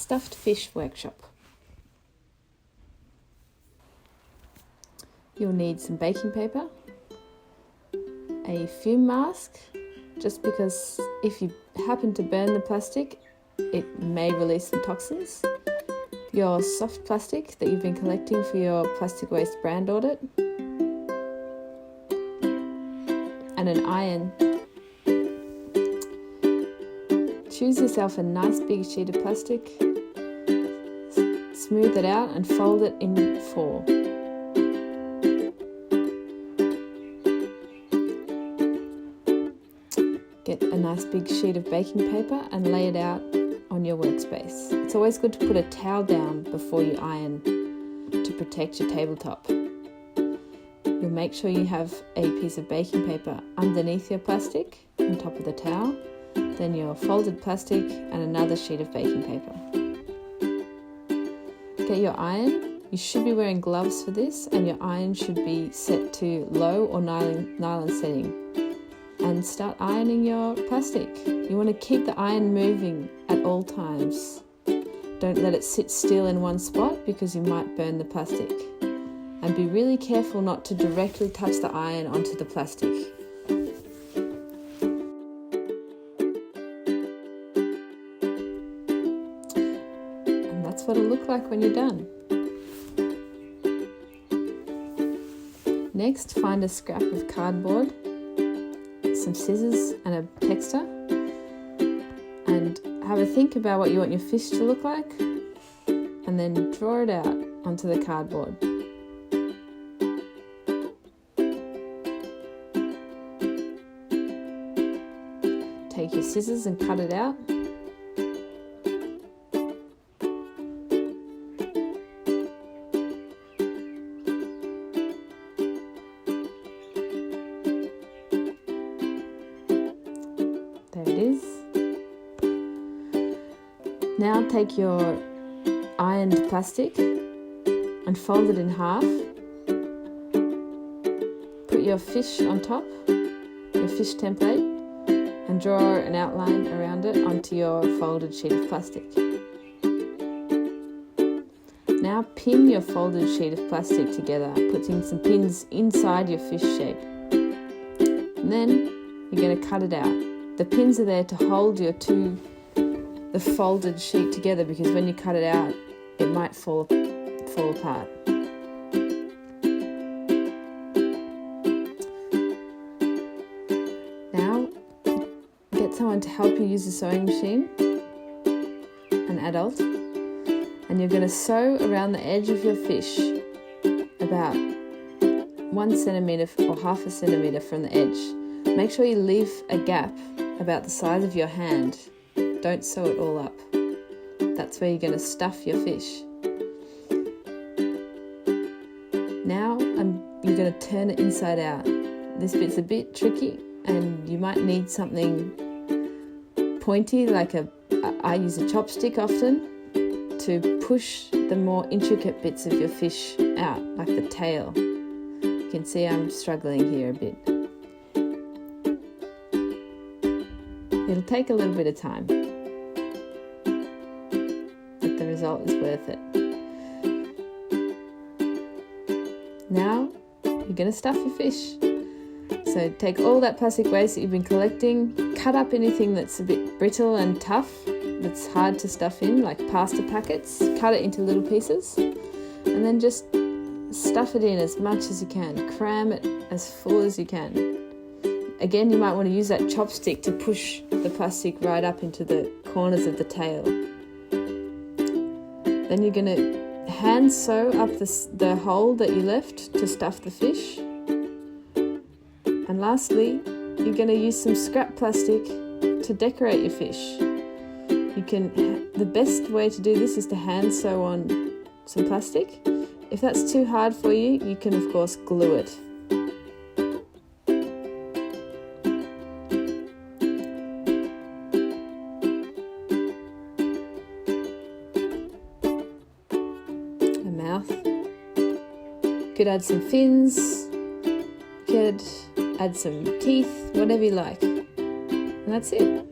Stuffed Fish Workshop. You'll need some baking paper, a fume mask, just because if you happen to burn the plastic, it may release some toxins, your soft plastic that you've been collecting for your plastic waste brand audit, and an iron. Choose yourself a nice big sheet of plastic, smooth it out and fold it in 4. Get a nice big sheet of baking paper and lay it out on your workspace. It's always good to put a towel down before you iron to protect your tabletop. You'll make sure you have a piece of baking paper underneath your plastic on top of the towel, then your folded plastic and another sheet of baking paper. Get your iron. You should be wearing gloves for this, and your iron should be set to low or nylon setting. And start ironing your plastic. You want to keep the iron moving at all times. Don't let it sit still in one spot because you might burn the plastic. And be really careful not to directly touch the iron onto the plastic. And that's what it'll look like when you're done. Next, find a scrap of cardboard, some scissors and a texter, and have a think about what you want your fish to look like, and then draw it out onto the cardboard. Take your scissors and cut it out. There it is. Now take your ironed plastic and fold it in half. Put your fish on top, your fish template, and draw an outline around it onto your folded sheet of plastic. Now pin your folded sheet of plastic together, putting some pins inside your fish shape. And then you're going to cut it out. The pins are there to hold the folded sheet together, because when you cut it out, it might fall apart. Now, get someone to help you use the sewing machine, an adult, and you're going to sew around the edge of your fish about 1 centimetre or half a centimetre from the edge. Make sure you leave a gap about the size of your hand. Don't sew it all up. That's where you're going to stuff your fish. Now you're going to turn it inside out. This bit's a bit tricky and you might need something pointy, like I use a chopstick often to push the more intricate bits of your fish out, like the tail. You can see I'm struggling here a bit. It'll take a little bit of time, but the result is worth it. Now, you're going to stuff your fish. So take all that plastic waste that you've been collecting, cut up anything that's a bit brittle and tough, that's hard to stuff in, like pasta packets, cut it into little pieces, and then just stuff it in as much as you can. Cram it as full as you can. Again, you might want to use that chopstick to push the plastic right up into the corners of the tail. Then you're going to hand sew up the hole that you left to stuff the fish. And lastly, you're going to use some scrap plastic to decorate your fish. The best way to do this is to hand sew on some plastic. If that's too hard for you, you can of course glue it. Mouth. Could add some fins, could add some teeth, whatever you like. And that's it.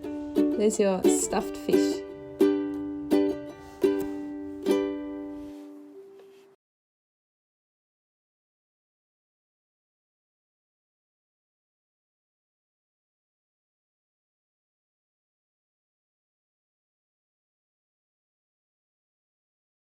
There's your stuffed fish.